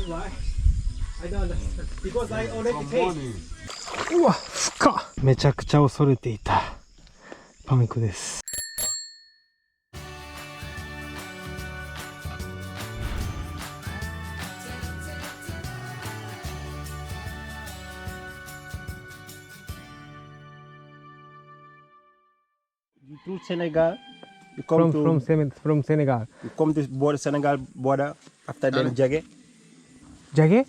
Why? I don't understand. Because I already paid. うわ、深っ。めちゃくちゃ恐れていたパンクです。To Senegal, you come from Senegal. you come to border Senegal border after then Jage. ジャゲ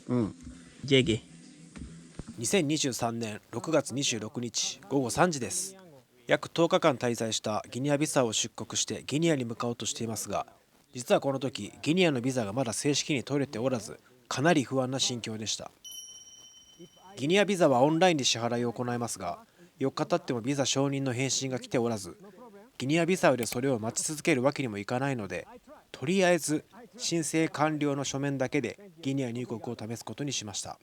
？Jage. 2023年6月26日午後3時です。約10日間滞在したギニアビザを出国してギニアに向かおうとしていますが、実はこの時ギニアのビザがまだ正式に取れておらず、かなり不安な心境でした。ギニアビザはオンラインで支払いを行いますが、4日経ってもビザ承認の返信が来ておらず、ギニアビザでそれを待ち続けるわけにもいかないので、とりあえず申請完了の書面だけでギニア入国を試すことにしました。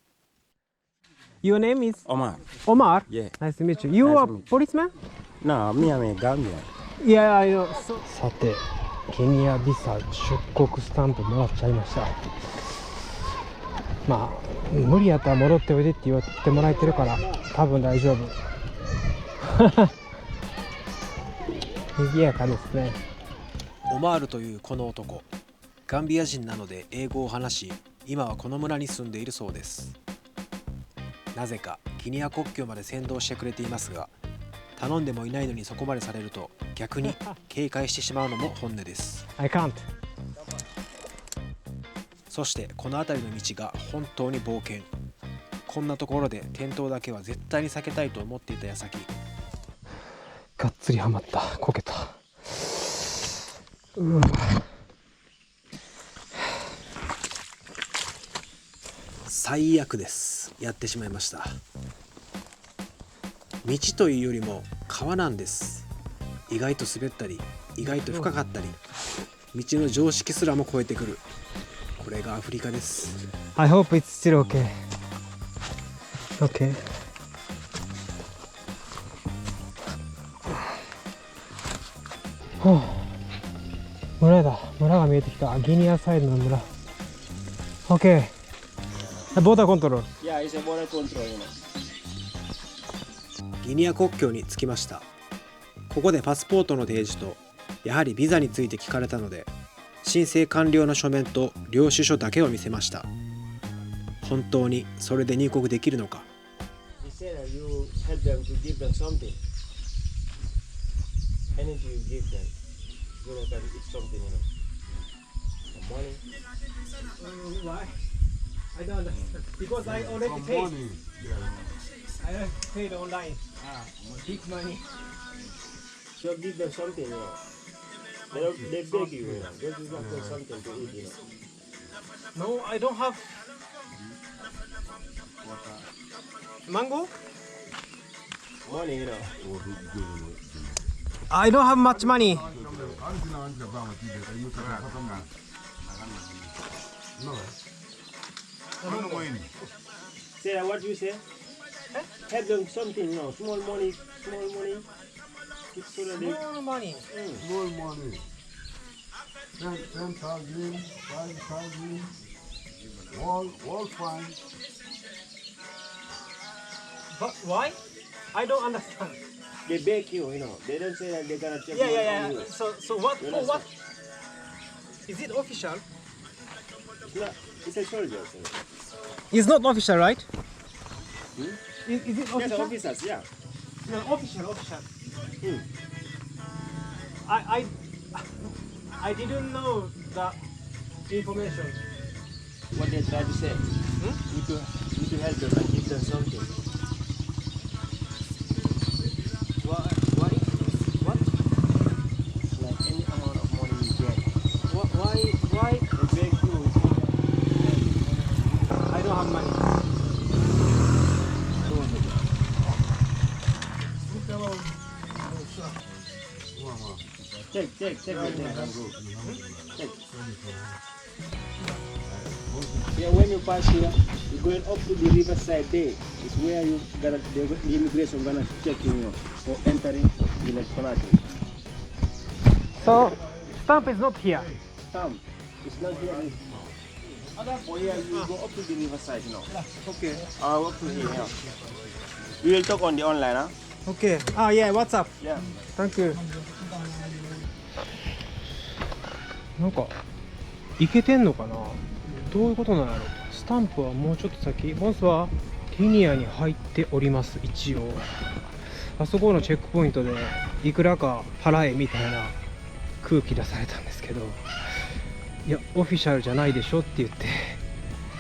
Your name is Omar. Omar? Yeah. Nice to meet you. You Nice are to meet you. policeman? No, me I'm a Gambian. Yeah, I know. さて、ケニアビザ出国スタンプもらっちゃいました。まあ、無理やったら戻っておいでって言ってもらえてるから多分大丈夫。賑やかですね。オマールというこの男、ガンビア人なので英語を話し、今はこの村に住んでいるそうです。なぜかギニア国境まで先導してくれていますが、頼んでもいないのにそこまでされると逆に警戒してしまうのも本音です。I can't. そしてこの辺りの道が本当に冒険。こんなところで転倒だけは絶対に避けたいと思っていた矢先、がっつりはまった。こけた。うわ。最悪です。やってしまいました。道というよりも川なんです。意外と滑ったり、意外と深かったり、道の常識すらも超えてくる。これがアフリカです。 I hope it's still okay. Okay. 村だ。村が見えてきた。ギニアサイドの村。OK。ボーダーコントロール。Yeah, it's a border control, you know. ギニア国境に着きました。ここでパスポートの提示と、やはりビザについて聞かれたので、申請完了の書面と領収書だけを見せました。本当にそれで入国できるのか。He said that you help them to give them something. Anything you give them, you know that it's something, you know. The money. Why? I don't understand. Because I already paid. I already paid online. Big money. So give them something, you know. They beg you, you know. They give them something to eat, you know. No, I don't have mango. Money, you know. I don't have much money. Say what you say? Help them something, you know. Small money, small money. It's so that they... More money. Small money. 10,000, 5,000. All fine. But why? I don't understand. They beg you, you know. They don't say that they're gonna take Yeah, money yeah, from yeah. you. So what? For what? Is it official? It's not. It's a soldier. So. It's not official, right? Is it Yes, official? officers, yeah. No, official. Hmm. I didn't know the information. What they try to say. You to help them and give them something. What? Like any amount of money you get. Why? They beg you. I don't have money. Check. Check. Yeah, when you pass here, you're going up to the riverside there. It's where the immigration gonna check you for entering Village Conakry. So, stamp is not here. It's not here. For here, you go up to the riverside now. Okay. Up to here. Yeah. We will talk on the online, huh? OK。あ、いや、What's up? Yeah. Thank you。なんか、いけてんのかな、どういうことなんやろ。スタンプはもうちょっと先。ボンスはギニアに入っております、一応。あそこのチェックポイントでいくらか払えみたいな空気出されたんですけど、いや、オフィシャルじゃないでしょって言って、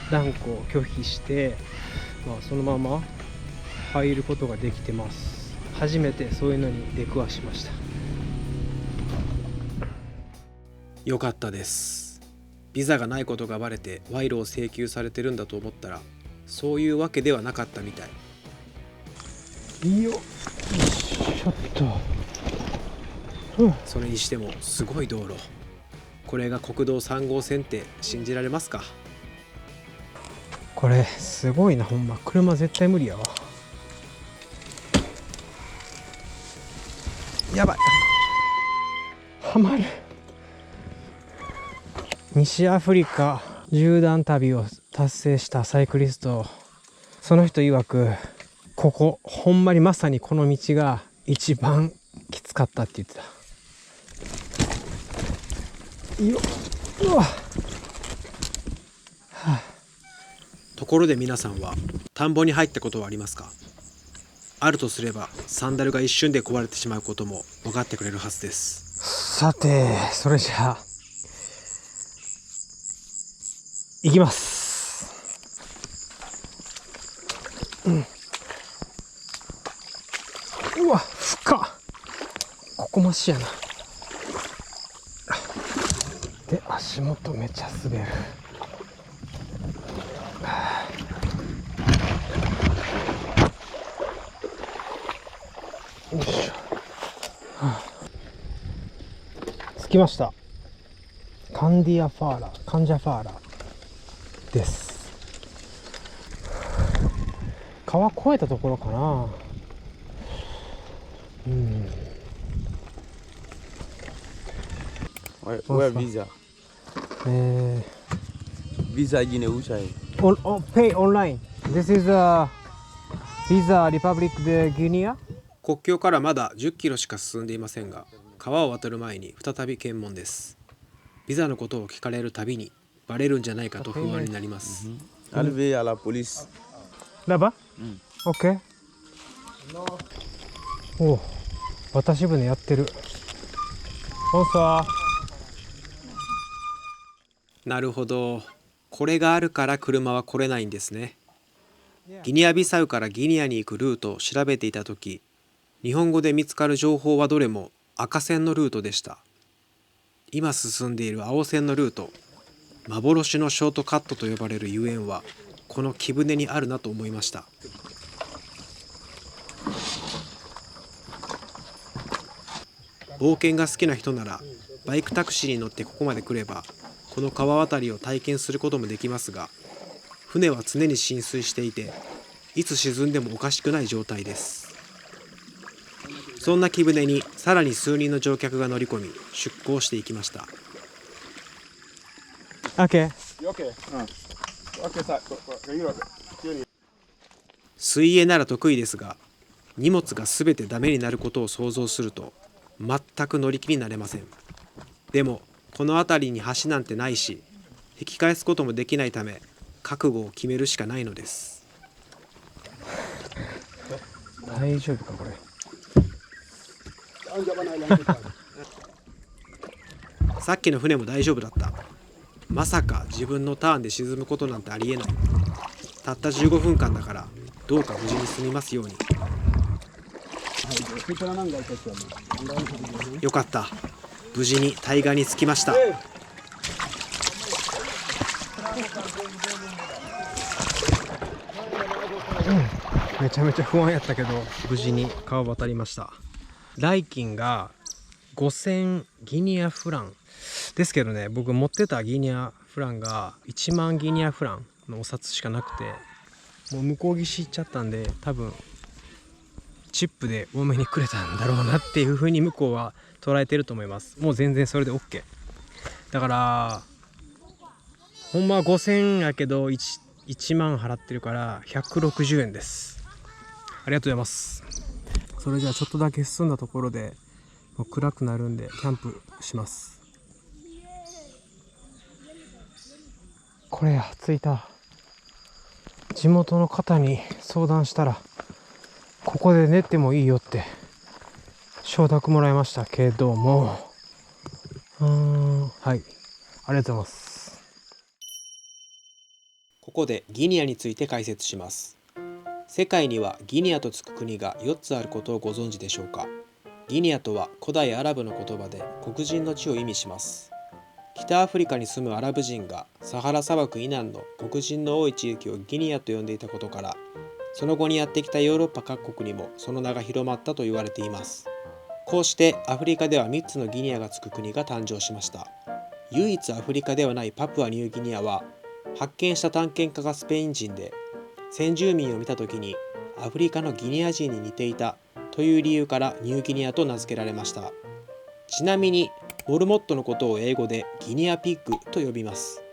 断固拒否して、そのまま入ることができてます。初めてそういうのに出くわしました。よかったです。ビザがないことがバレて賄賂を請求されてるんだと思ったら、そういうわけではなかったみたい。よっしょっと、それにしてもすごい道路。これが国道3号線って信じられますか？これすごいな、ほんま。車絶対無理やわ。やばい、はまる。西アフリカ縦断旅を達成したサイクリスト、その人曰く、ここほんまにまさにこの道が一番きつかったって言ってた。よっ、うわ、ところで皆さんは田んぼに入ったことはありますか？あるとすればサンダルが一瞬で壊れてしまうことも分かってくれるはずです。さて、それじゃあ行きます。うわ、深っ。ここマシやな。で、足元めちゃ滑る。よいしょ。着きました。カンジャファーラです。川越えたところかな。Where visa? Visa Guinea Usai. Pay online. This is a Visa Republic de Guinea. 国境からまだ10キロしか進んでいませんが、川を渡る前に再び検問です。ビザのことを聞かれるたびにバレるんじゃないかと不安になります。Arrivé à la police. Là-bas? OK。お、渡し船やってる。ボンソー。なるほど。これがあるから車は来れないんですね。ギニアビサウからギニアに行くルートを調べていたとき、日本語で見つかる情報はどれも赤線のルートでした。今進んでいる青線のルート、幻のショートカットと呼ばれるゆえんはこの木舟にあるなと思いました。冒険が好きな人ならバイクタクシーに乗ってここまで来ればこの川渡りを体験することもできますが、船は常に浸水していていつ沈んでもおかしくない状態です。そんな木舟にさらに数人の乗客が乗り込み出港していきました。 OK。水泳なら得意ですが、荷物が全てダメになることを想像すると全く乗り気になれません。でもこの辺りに橋なんてないし引き返すこともできないため覚悟を決めるしかないのです。大丈夫かこれ。さっきの船も大丈夫だった。まさか自分のターンで沈むことなんてありえない。たった15分間だからどうか無事に済みますように。よかった。無事に対岸に着きました。めちゃめちゃ不安やったけど無事に川渡りました。代金が5000ギニアフランですけどね、僕持ってたギニアフランが1万ギニアフランのお札しかなくて、もう向こう岸行っちゃったんで、多分チップで多めにくれたんだろうなっていう風に向こうは捉えてると思います。もう全然それで OK だから、ほんまは5000円やけど 1万払ってるから160円です。ありがとうございます。それじゃあちょっとだけ進んだところでもう暗くなるんでキャンプします。これや、着いた。地元の方に相談したらここで寝てもいいよって承諾もらいましたけども、はい、ありがとうございます。ここでギニアについて解説します。世界にはギニアとつく国が4つあることをご存知でしょうか。ギニアとは古代アラブの言葉で黒人の地を意味します。北アフリカに住むアラブ人がサハラ砂漠以南の黒人の多い地域をギニアと呼んでいたことから、その後にやってきたヨーロッパ各国にもその名が広まったと言われています。こうしてアフリカでは3つのギニアがつく国が誕生しました。唯一アフリカではないパプアニューギニアは、発見した探検家がスペイン人で、先住民を見た時にアフリカのギニア人に似ていたという理由からニューギニアと名付けられました。ちなみにモルモットのことを英語でギニアピッグと呼びます。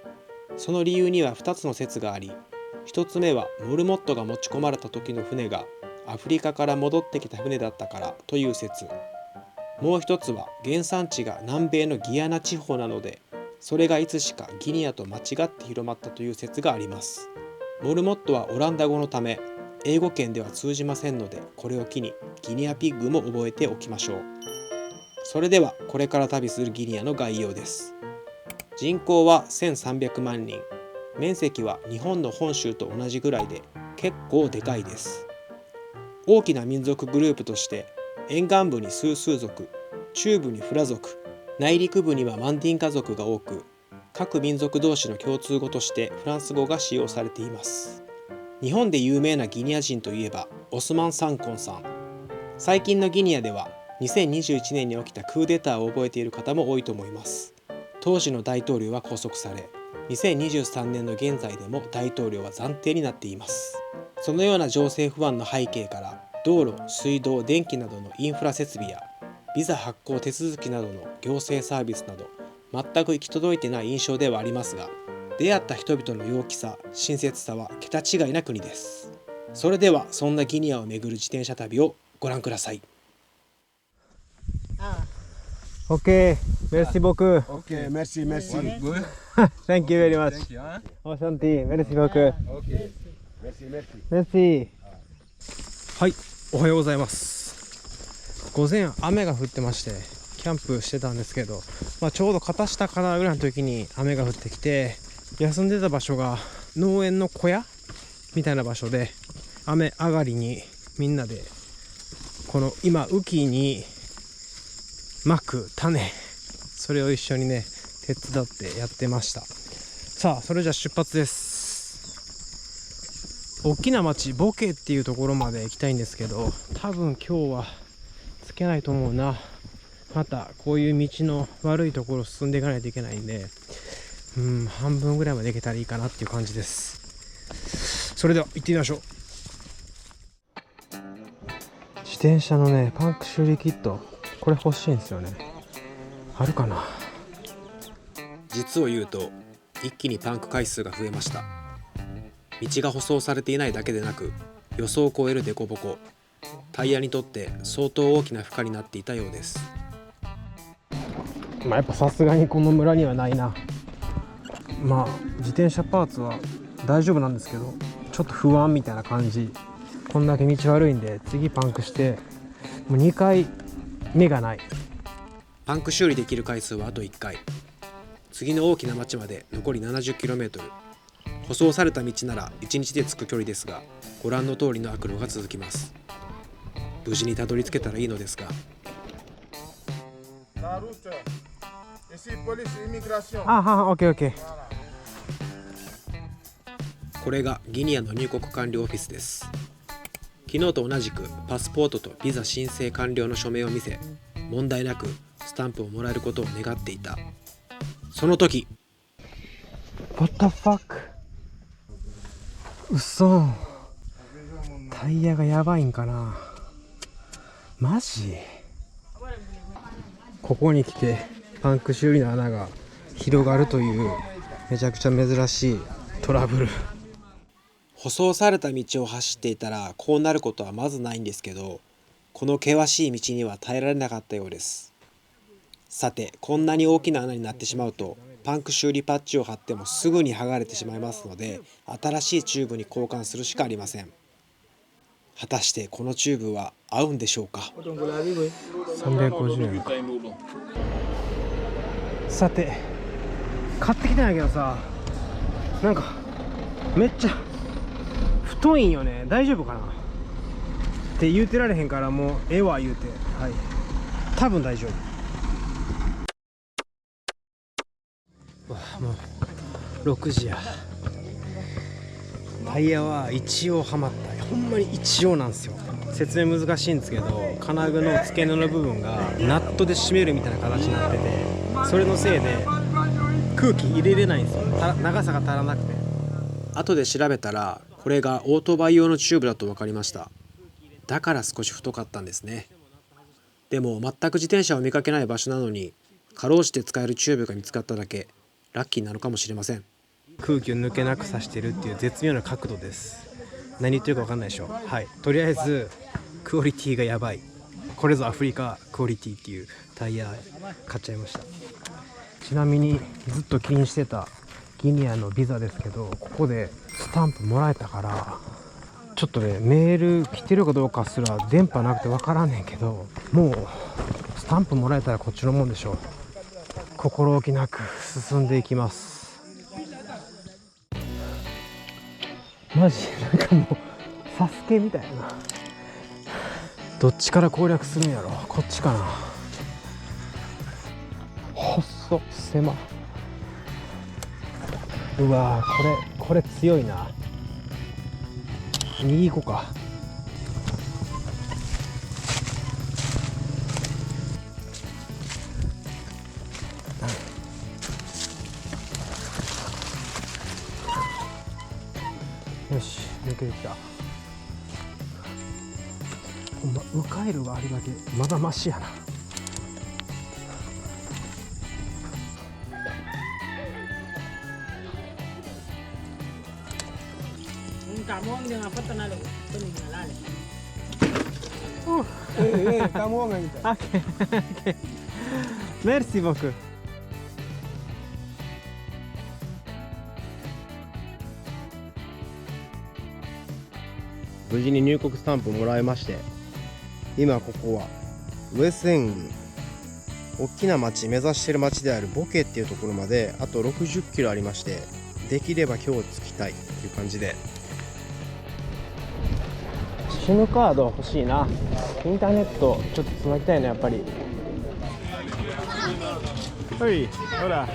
その理由には2つの説があり、1つ目はモルモットが持ち込まれた時の船がアフリカから戻ってきた船だったからという説。もう1つは原産地が南米のギアナ地方なので、それがいつしかギニアと間違って広まったという説があります。モルモットはオランダ語のため英語圏では通じませんので、これを機にギニアピッグも覚えておきましょう。それではこれから旅するギニアの概要です。人口は1300万人。面積は日本の本州と同じぐらいで結構でかいです。大きな民族グループとして沿岸部にスースー族、中部にフラ族、内陸部にはマンディンカ族が多く、各民族同士の共通語としてフランス語が使用されています。日本で有名なギニア人といえばオスマン・サンコンさん。最近のギニアでは2021年に起きたクーデターを覚えている方も多いと思います。当時の大統領は拘束され、2023年の現在でも大統領は暫定になっています。そのような情勢不安の背景から、道路、水道、電気などのインフラ設備やビザ発行手続きなどの行政サービスなど全く行き届いてない印象ではありますが、出会った人々の陽気さ、親切さは桁違いな国です。それではそんなギニアを巡る自転車旅をご覧ください。OK, merci beaucoup. Okay, merci, merci. Thank you very much. Thank you, huh? Enchanté, merci beaucoup. Okay. Merci, merci. Merci. はい、おはようございます。午前雨が降ってましてキャンプしてたんですけど、ちょうど肩下からぐらいの時に雨が降ってきて、休んでた場所が農園の小屋みたいな場所で、雨上がりにみんなでこの今雨季にまく種、それを一緒にね手伝ってやってました。さあ、それじゃあ出発です。大きな町ボケっていうところまで行きたいんですけど、多分今日は着けないと思うな。またこういう道の悪いところを進んでいかないといけないんで、半分ぐらいまで行けたらいいかなっていう感じです。それでは行ってみましょう。自転車のねパンク修理キット、これ欲しいんですよね。あるかな。実を言うと一気にパンク回数が増えました。道が舗装されていないだけでなく、予想を超える凸凹、タイヤにとって相当大きな負荷になっていたようです。やっぱさすがにこの村にはないな。自転車パーツは大丈夫なんですけど、ちょっと不安みたいな感じ。こんだけ道悪いんで、次パンクしてもう2回目がない。パンク修理できる回数はあと1回。次の大きな町まで残り 70km。 舗装された道なら1日で着く距離ですが、ご覧の通りの悪路が続きます。無事にたどり着けたらいいのですが。OK。これがギニアの入国管理オフィスです。昨日と同じくパスポートとビザ申請完了の署名を見せ、問題なくスタンプをもらえることを願っていたその時、 What the fuck、 嘘、タイヤがやばいんかな。マジ。ここに来てパンク修理の穴が広がるというめちゃくちゃ珍しいトラブル。舗装された道を走っていたらこうなることはまずないんですけど、この険しい道には耐えられなかったようです。さて、こんなに大きな穴になってしまうとパンク修理パッチを貼ってもすぐに剥がれてしまいますので、新しいチューブに交換するしかありません。果たしてこのチューブは合うんでしょうか。350円か。さて、買ってきたんやけどさ、なんかめっちゃ太いんよね。大丈夫かなって言うてられへんから、もうええわ言うて、はい、多分大丈夫。わあ、もう6時や。タイヤは一応はまった。ほんまに一応なんですよ。説明難しいんですけど、金具の付け根の部分がナットで締めるみたいな形になってて、それのせいで空気入れれないんですよ。長さが足らなくて。後で調べたらこれがオートバイ用のチューブだと分かりました。だから少し太かったんですね。でも全く自転車を見かけない場所なのにかろうじて使えるチューブが見つかっただけラッキーなのかもしれません。空気を抜けなくさしてるっていう絶妙な角度です。何言ってるか分かんないでしょ。はい、とりあえずクオリティがやばい。これぞアフリカクオリティっていうタイヤ買っちゃいました。ちなみにずっと気にしてたギニアのビザですけど、ここでスタンプもらえたから、ちょっとね、メール来てるかどうかすら電波なくて分からんねんけど、もうスタンプもらえたらこっちのもんでしょう。心置きなく進んでいきます。マジなんかもうサスケみたいな。どっちから攻略するんやろ。こっちかな。細っ狭。うわー、これ強いな。右行こうか。よし、抜けてきた。ほんま迂回路があるだけまだマシやな。メルシー僕。無事に入国スタンプもらいまして、今ここはウエスエング、大きな町、目指してる町であるボケっていうところまであと60キロありまして、できれば今日着きたいっていう感じで。SIM カード欲しいな。インターネットちょっとつなぎたいな、やっぱり。はい、ほら。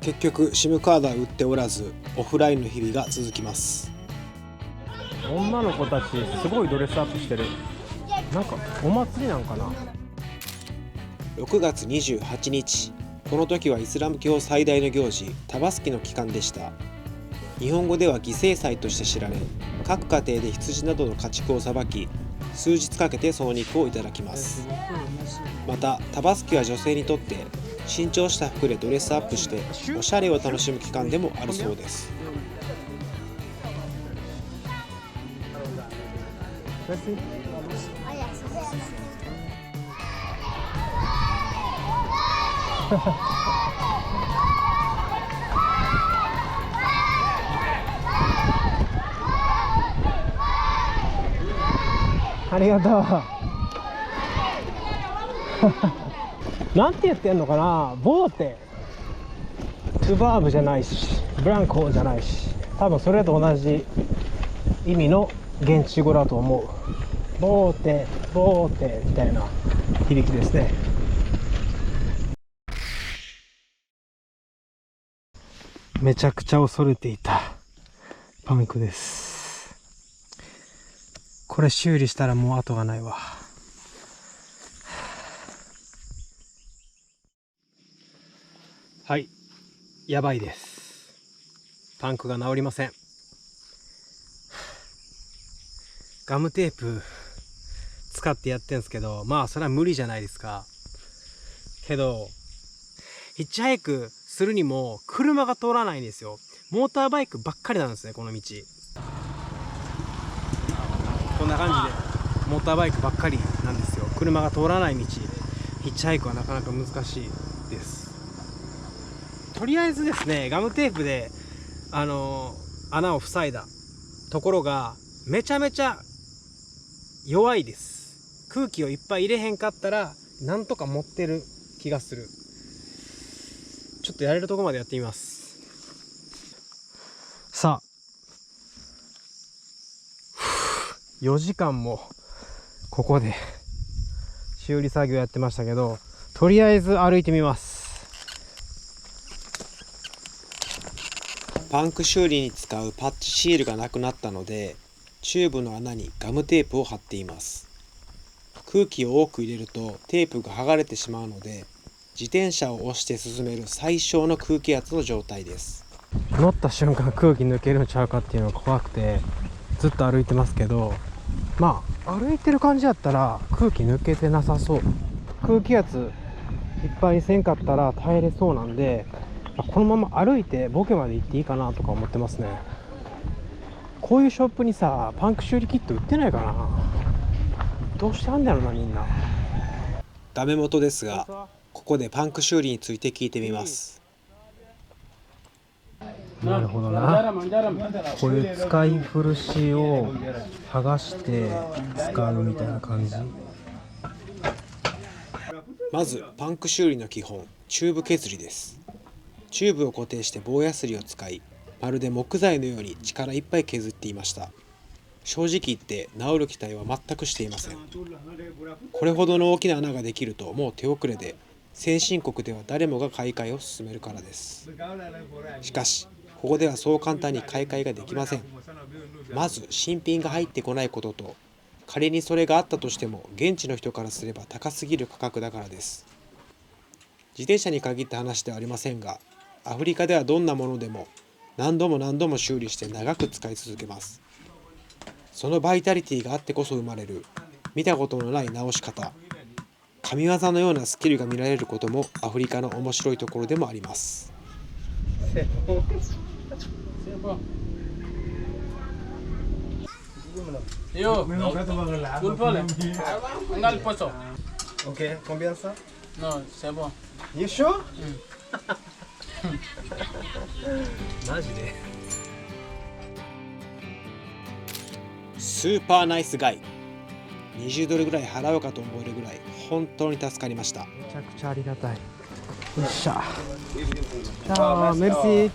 結局 SIM カードは売っておらず、オフラインの日々が続きます。女の子たちすごいドレスアップしてる。なんかお祭りなんかな。6月28日、この時はイスラム教最大の行事タバスキの期間でした。日本語では犠牲祭として知られ、各家庭で羊などの家畜をさばき、数日かけてその肉をいただきます。またタバスキは女性にとって新調した服でドレスアップしておしゃれを楽しむ期間でもあるそうです。ありがとう。なんて言ってんのかな。ボーテトゥバーブじゃないしブランコじゃないし、多分それと同じ意味の現地語だと思う。ボーテみたいな響きですね。めちゃくちゃ恐れていたパンクです。これ修理したらもう後がないわ。はい、やばいです。パンクが治りません。ガムテープ使ってやってんすけど、まあそれは無理じゃないですか。けどヒッチハイクするにも車が通らないんですよ。モーターバイクばっかりなんですね、この道。こんな感じでモーターバイクばっかりなんですよ。車が通らない道、ヒッチハイクはなかなか難しいです。とりあえずですね、ガムテープで穴を塞いだところがめちゃめちゃ弱いです。空気をいっぱい入れへんかったらなんとか持ってる気がする。ちょっとやれるとこまでやってみます。さあ4時間もここで修理作業やってましたけど、とりあえず歩いてみます。パンク修理に使うパッチシールがなくなったので、チューブの穴にガムテープを貼っています。空気を多く入れるとテープが剥がれてしまうので、自転車を押して進める最小の空気圧の状態です。乗った瞬間空気抜けるんちゃうかっていうのが怖くてずっと歩いてますけど、まあ歩いてる感じやったら空気抜けてなさそう。空気圧いっぱいにせんかったら耐えれそうなんで、このまま歩いてボケまで行っていいかなとか思ってますね。こういうショップにさ、パンク修理キット売ってないかな。どうしてあんだろうな、みんな。ダメ元ですが、ここでパンク修理について聞いてみます。なるほどな。こういう使い古しを剥がして使うみたいな感じ。まずパンク修理の基本、チューブ削りです。チューブを固定して棒やすりを使い、まるで木材のように力いっぱい削っていました。正直言って治る期待は全くしていません。これほどの大きな穴ができるともう手遅れで、先進国では誰もが買い替えを進めるからです。しかしここではそう簡単に買い替えができません。まず新品が入ってこないことと、仮にそれがあったとしても現地の人からすれば高すぎる価格だからです。自転車に限った話ではありませんが、アフリカではどんなものでも何度も何度も修理して長く使い続けます。そのバイタリティがあってこそ生まれる見たことのない直し方、神業のようなスキルが見られることもアフリカの面白いところでもあります。Yo, culpable. Anda al pozo. OK, combien ça? No, c'est bon. You sure? マジでスーパーナイスガイ。20ドルぐらい払おうかと思えるぐらい本当に助かりました。めちゃくちゃありがたい。よっしゃ。ああ、メルシー。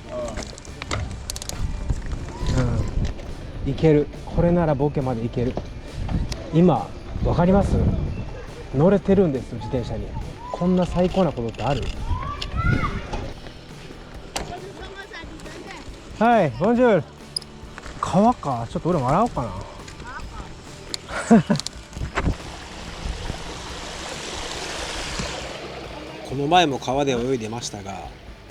うん、いける。これならボケまでいける。今わかります？乗れてるんです、自転車に。こんな最高なことってある？はい、ボンジュール。川か、ちょっと俺も洗おうかな。この前も川で泳いでましたが、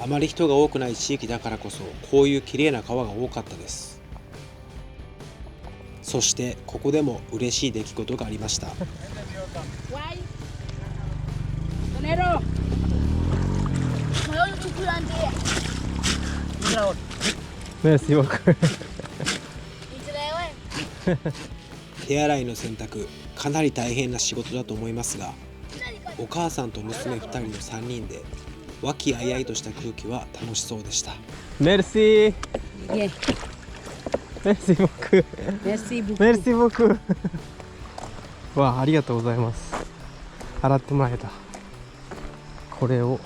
あまり人が多くない地域だからこそこういう綺麗な川が多かったです。そしてここでも嬉しい出来事がありました。メルシー僕。手洗いの洗濯、かなり大変な仕事だと思いますが、お母さんと娘2人の3人で和気あいあいとした空気は楽しそうでした。メルシー。メメルシー僕。ルシーメルシー僕。わあ、ありがとうございます。洗ってもらえた。これを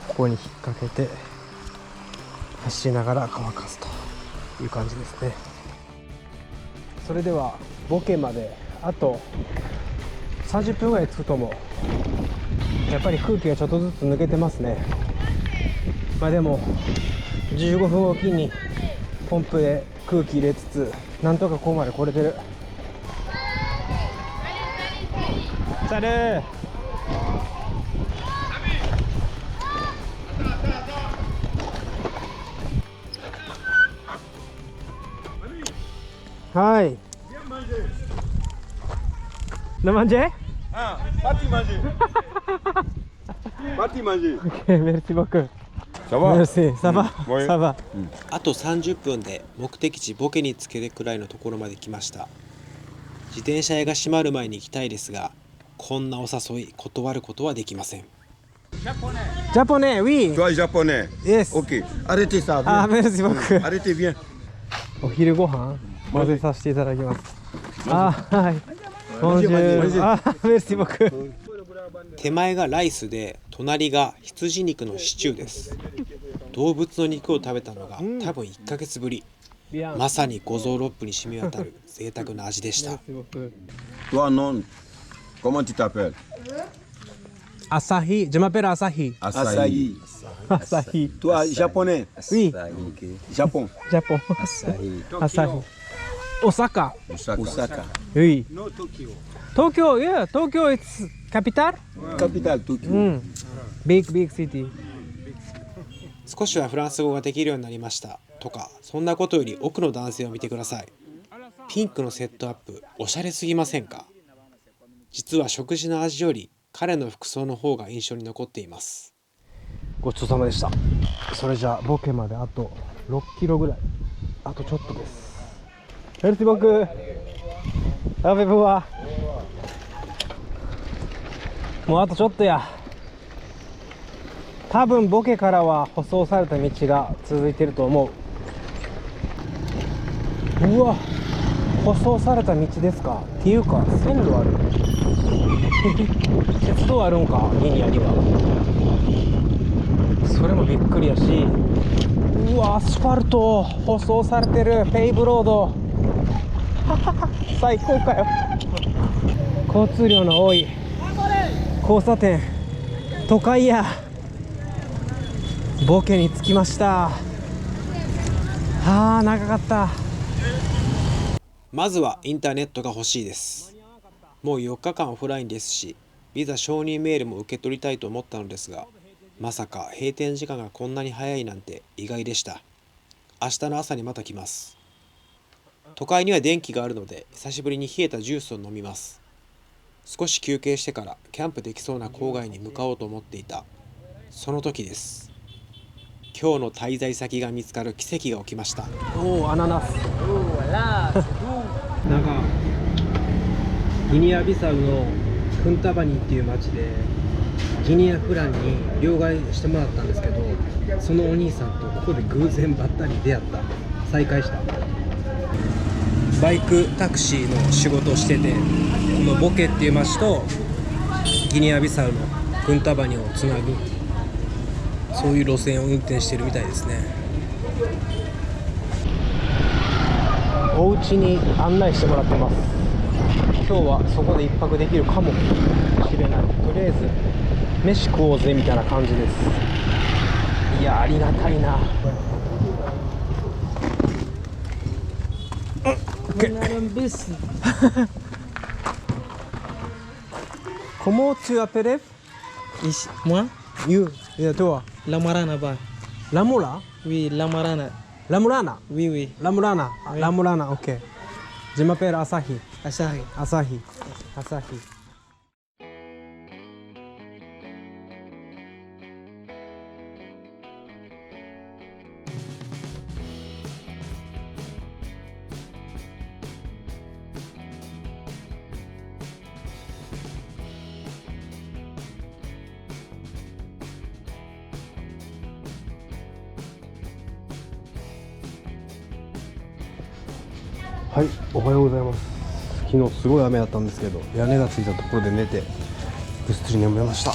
ここに引っ掛けて走りながら乾かすという感じですね。それではボケまであと30分ぐらい着くと思う。やっぱり空気がちょっとずつ抜けてますね。まあでも15分おきにポンプで空気入れつつなんとかここまで来れてる。サルー。はい。Ah, pas t'imaginer. Parti manger. Ok, merci beaucoup. Ça va? Merci, ça va? Ouais. Ça va?あと30分で目的地ボケに着けるくらいのところまで来ました。自転車屋が閉まる前に行きたいですが、こんなお誘い断ることはできません。Japonais, oui. Toi, japonais. Yes. Ok. Arrêtez ça. Ah, Viens. merci beaucoup. Arrêtez, viens. お昼ご飯混ぜさせていただきます。あ、はい。ボンジュール。あ、merci beaucoup。手前がライスで、隣が羊肉のシチューです。動物の肉を食べたのが多分1ヶ月ぶり。まさに五臓六腑に染み渡る贅沢な味でした。 Toi, non. Comment tu t'appelles? Asahi, je m'appelle Asahi. Asahi. Asahi. Toi, japonais? Oui, Japon. Japon. Asahi. Osaka. Osaka. Oui. Tokyo, yeah, Tokyo is capital. Capitale Tokyo. Big city. 少しはフランス語ができるようになりましたとか、そんなことより奥の男性を見てください。ピンクのセットアップ、おしゃれすぎませんか？実は食事の味より彼の服装の方が印象に残っています。ごちそうさまでした。それじゃあボケまであと6キロぐらい、あとちょっとです。Merci beaucoup。ラベブはもうあとちょっとや。多分ボケからは舗装された道が続いていると思う。うわ、舗装された道ですか。っていうか線路ある。鉄道あるんか、ギニアには。それもびっくりやし、うわ、アスファルト舗装されてるペイブロード。最高かよ。交通量の多い交差点、都会や。ボケに着きました。あー、長かった。まずはインターネットが欲しいです。もう4日間オフラインですし、ビザ承認メールも受け取りたいと思ったのですが、まさか閉店時間がこんなに早いなんて意外でした。明日の朝にまた来ます。都会には電気があるので、久しぶりに冷えたジュースを飲みます。少し休憩してからキャンプできそうな郊外に向かおうと思っていたその時です。今日の滞在先が見つかる奇跡が起きました。おお、アナナス。なんかギニアビサウのクンタバニっていう町でギニアフランに両替してもらったんですけど、そのお兄さんとここで偶然ばったり出会った。再会した。バイクタクシーの仕事をしてて、このボケっていう町とギニアビサウのクンタバニをつなぐ、そういう路線を運転してるみたいですね。お家に案内してもらってます。今日はそこで一泊できるかもしれない。とりあえず飯食おうぜみたいな感じです。いや、ありがたいな。Comment tu appelles? Moi? You? Et toi? Lamarana ba? Lamula? Oui, Lamarana. Lamurana? Oui, oui. Lamurana? Oui. Lamurana, ok. Je m'appelle Asahi. Asahi. Asahi. Asahi. はい、おはようございます。昨日すごい雨だったんですけど、屋根がついたところで寝てぐっすり眠れました。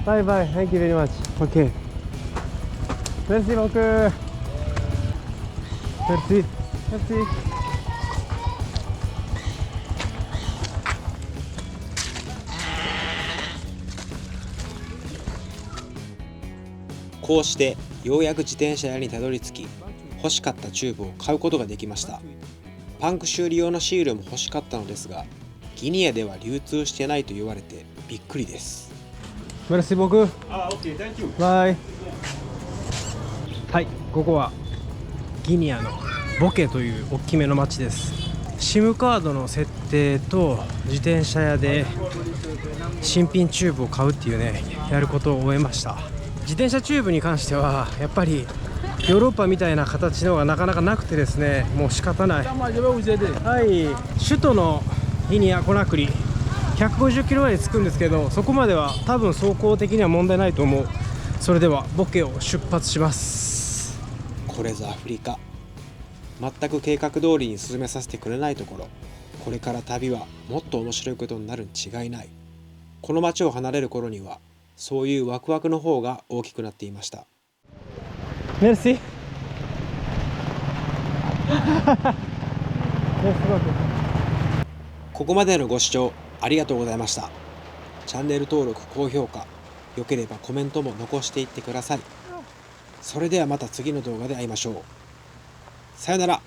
バイバイ。Thank you very much. OK。Merci beaucoup. Merci. Merci. こうしてようやく自転車屋にたどり着き、欲しかったチューブを買うことができました。パンク修理用のシールも欲しかったのですが、ギニアでは流通してないと言われてびっくりです。Merci beaucoup. OK, thank you. バイ。はい、ここはギニアのボケという大きめの町です。SIM カードの設定と自転車屋で新品チューブを買うっていうね、やることを終えました。自転車チューブに関してはやっぱりヨーロッパみたいな形のがなかなかなくてですね、もう仕方ない。はい、首都のギニアコナクリ150キロまで着くんですけど、そこまでは多分走行的には問題ないと思う。それではボケを出発します。これぞアフリカ。全く計画通りに進めさせてくれないところ。これから旅はもっと面白いことになるに違いない。この街を離れる頃にはそういうワクワクの方が大きくなっていました。メルシーここまでのご視聴ありがとうございました。チャンネル登録、高評価、良ければコメントも残していってください。それではまた次の動画で会いましょう。さよなら。